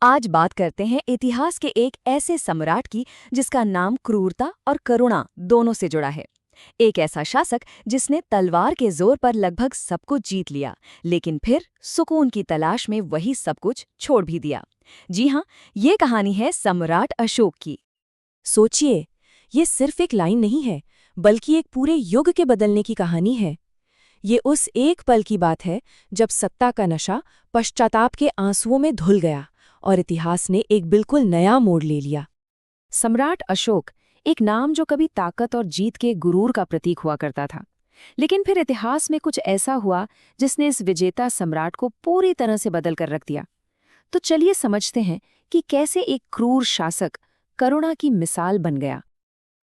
आज बात करते हैं इतिहास के एक ऐसे सम्राट की जिसका नाम क्रूरता और करुणा दोनों से जुड़ा है। एक ऐसा शासक जिसने तलवार के जोर पर लगभग सब कुछ जीत लिया, लेकिन फिर सुकून की तलाश में वही सब कुछ छोड़ भी दिया। जी हाँ, ये कहानी है सम्राट अशोक की। सोचिए, ये सिर्फ एक लाइन नहीं है, बल्कि एक पूरे युग के बदलने की कहानी है। ये उस एक पल की बात है जब सत्ता का नशा पश्चाताप के आंसुओं में धुल गया और इतिहास ने एक बिल्कुल नया मोड़ ले लिया। सम्राट अशोक, एक नाम जो कभी ताकत और जीत के गुरूर का प्रतीक हुआ करता था। लेकिन फिर इतिहास में कुछ ऐसा हुआ जिसने इस विजेता सम्राट को पूरी तरह से बदल कर रख दिया। तो चलिए समझते हैं कि कैसे एक क्रूर शासक करुणा की मिसाल बन गया।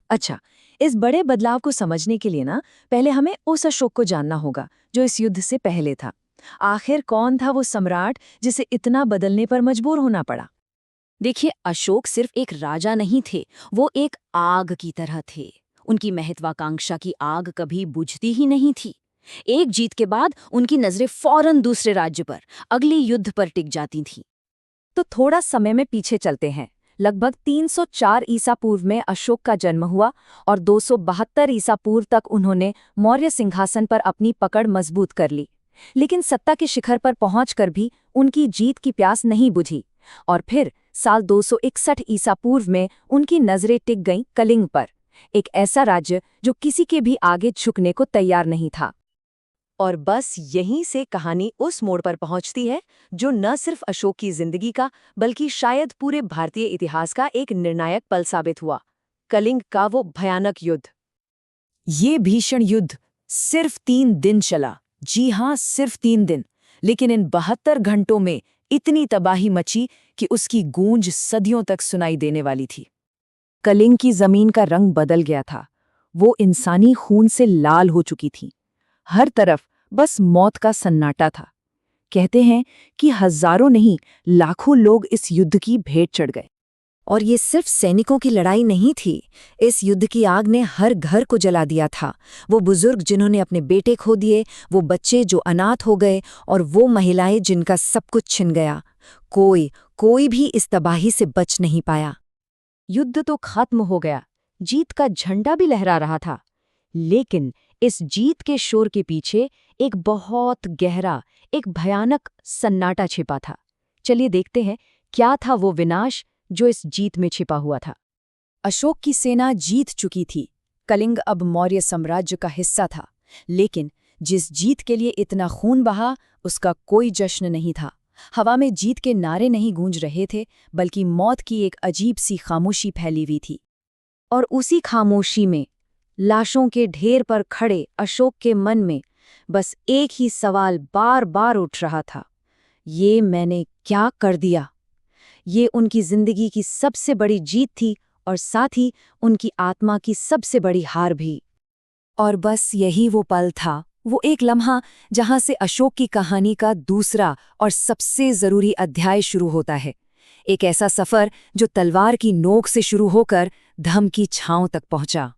अच्छा, इस बड़े बदलाव को समझने के लिए पहले हमें उस अशोक को जानना होगा जो इस युद्ध से पहले था। आखिर कौन था वो सम्राट जिसे इतना बदलने पर मजबूर होना पड़ा? देखिए, अशोक सिर्फ एक राजा नहीं थे, वो एक आग की तरह थे। उनकी महत्वाकांक्षा की आग कभी बुझती ही नहीं थी। एक जीत के बाद उनकी नजरें फौरन दूसरे राज्य पर, अगले युद्ध पर टिक जाती थीं। तो थोड़ा समय में पीछे चलते हैं। लगभग 304 ईसा पूर्व में अशोक का जन्म हुआ और 272 ईसा पूर्व तक उन्होंने मौर्य सिंहासन पर अपनी पकड़ मजबूत कर ली। लेकिन सत्ता के शिखर पर पहुंचकर भी उनकी जीत की प्यास नहीं बुझी और फिर साल 261 ईसा पूर्व में उनकी नजरें टिक गईं कलिंग पर, एक ऐसा राज्य जो किसी के भी आगे झुकने को तैयार नहीं था। और बस यहीं से कहानी उस मोड़ पर पहुंचती है जो न सिर्फ अशोक की जिंदगी का बल्कि शायद पूरे भारतीय इतिहास का एक निर्णायक पल साबित हुआ, कलिंग का वो भयानक युद्ध। ये भीषण युद्ध सिर्फ 3 दिन चला। जी हाँ, सिर्फ 3 दिन। लेकिन इन 72 घंटों में इतनी तबाही मची कि उसकी गूंज सदियों तक सुनाई देने वाली थी। कलिंग की जमीन का रंग बदल गया था। वो इंसानी खून से लाल हो चुकी थी। हर तरफ बस मौत का सन्नाटा था। कहते हैं कि हजारों नहीं, लाखों लोग इस युद्ध की भेंट चढ़ गए। और ये सिर्फ सैनिकों की लड़ाई नहीं थी। इस युद्ध की आग ने हर घर को जला दिया था। वो बुजुर्ग जिन्होंने अपने बेटे खो दिए, वो बच्चे जो अनाथ हो गए और वो महिलाएं जिनका सब कुछ छिन गया। कोई भी इस तबाही से बच नहीं पाया। युद्ध तो खत्म हो गया, जीत का झंडा भी लहरा रहा था। लेकिन इस जीत के शोर के पीछे एक बहुत गहरा, एक भयानक सन्नाटा छिपा था। चलिए देखते हैं क्या था वो विनाश जो इस जीत में छिपा हुआ था। अशोक की सेना जीत चुकी थी। कलिंग अब मौर्य साम्राज्य का हिस्सा था। लेकिन जिस जीत के लिए इतना खून बहा, उसका कोई जश्न नहीं था। हवा में जीत के नारे नहीं गूंज रहे थे, बल्कि मौत की एक अजीब सी खामोशी फैली हुई थी। और उसी खामोशी में, लाशों के ढेर पर खड़े अशोक के मन में बस एक ही सवाल बार बार उठ रहा था, ये मैंने क्या कर दिया? ये उनकी जिंदगी की सबसे बड़ी जीत थी और साथ ही उनकी आत्मा की सबसे बड़ी हार भी। और बस यही वो पल था, वो एक लम्हा जहां से अशोक की कहानी का दूसरा और सबसे जरूरी अध्याय शुरू होता है। एक ऐसा सफर जो तलवार की नोक से शुरू होकर धम की छांव तक पहुंचा।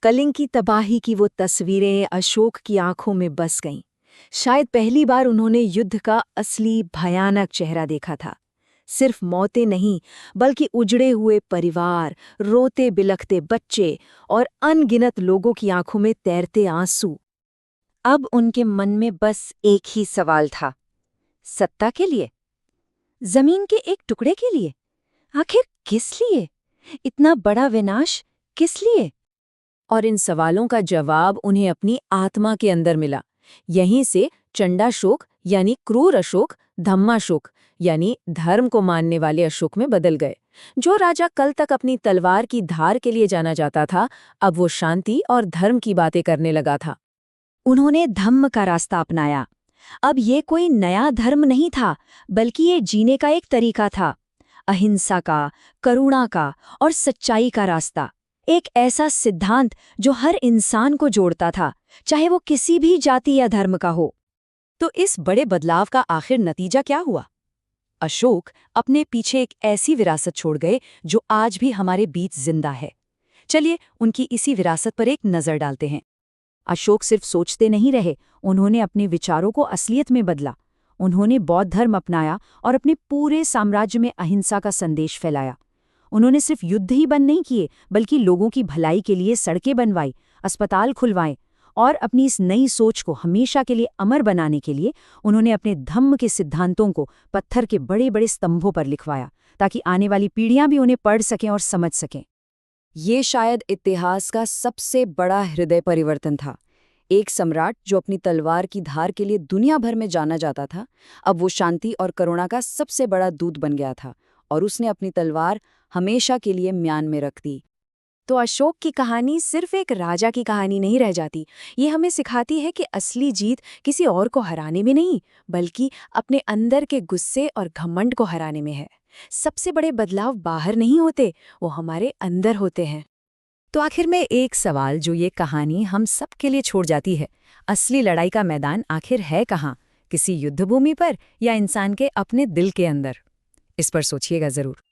कलिंग की तबाही की वो तस्वीरें अशोक की आंखों में बस गईं। शायद पहली बार उन्होंने युद्ध का असली भयानक चेहरा देखा था। सिर्फ मौतें नहीं, बल्कि उजड़े हुए परिवार, रोते बिलखते बच्चे और अनगिनत लोगों की आंखों में तैरते आंसू। अब उनके मन में बस एक ही सवाल था, सत्ता के लिए? जमीन के एक टुकड़े के लिए? आखिर किस लिए? इतना बड़ा विनाश किस लिए? और इन सवालों का जवाब उन्हें अपनी आत्मा के अंदर मिला। यहीं से चंडाशोक यानी क्रूर अशोक, धम्माशोक यानी धर्म को मानने वाले अशोक में बदल गए। जो राजा कल तक अपनी तलवार की धार के लिए जाना जाता था, अब वो शांति और धर्म की बातें करने लगा था। उन्होंने धम्म का रास्ता अपनाया। अब ये कोई नया धर्म नहीं था, बल्कि ये जीने का एक तरीका था। अहिंसा का, करुणा का और सच्चाई का रास्ता। एक ऐसा सिद्धांत जो हर इंसान को जोड़ता था, चाहे वो किसी भी जाति या धर्म का हो। तो इस बड़े बदलाव का आखिर नतीजा क्या हुआ? अशोक अपने पीछे एक ऐसी विरासत छोड़ गए जो आज भी हमारे बीच जिंदा है। चलिए उनकी इसी विरासत पर एक नज़र डालते हैं। अशोक सिर्फ सोचते नहीं रहे, उन्होंने अपने विचारों को असलियत में बदला। उन्होंने बौद्ध धर्म अपनाया और अपने पूरे साम्राज्य में अहिंसा का संदेश फैलाया। उन्होंने सिर्फ युद्ध ही बंद नहीं किए, बल्कि लोगों की भलाई के लिए सड़कें बनवाई, अस्पताल खुलवाए और अपनी इस नई सोच को हमेशा के लिए अमर बनाने के लिए उन्होंने अपने धम्म के सिद्धांतों को पत्थर के बड़े बड़े स्तंभों पर लिखवाया, ताकि आने वाली पीढ़ियां भी उन्हें पढ़ सकें और समझ सकें। ये शायद इतिहास का सबसे बड़ा हृदय परिवर्तन था। एक सम्राट जो अपनी तलवार की धार के लिए दुनिया भर में जाना जाता था, अब वो शांति और करुणा का सबसे बड़ा दूत बन गया था और उसने अपनी तलवार हमेशा के लिए म्यान में रख दी। तो अशोक की कहानी सिर्फ एक राजा की कहानी नहीं रह जाती। ये हमें सिखाती है कि असली जीत किसी और को हराने में नहीं, बल्कि अपने अंदर के गुस्से और घमंड को हराने में है। सबसे बड़े बदलाव बाहर नहीं होते, वो हमारे अंदर होते हैं। तो आखिर में एक सवाल जो ये कहानी हम सब के लिए छोड़ जाती है, असली लड़ाई का मैदान आखिर है कहाँ? किसी युद्धभूमि पर या इंसान के अपने दिल के अंदर? इस पर सोचिएगा जरूर।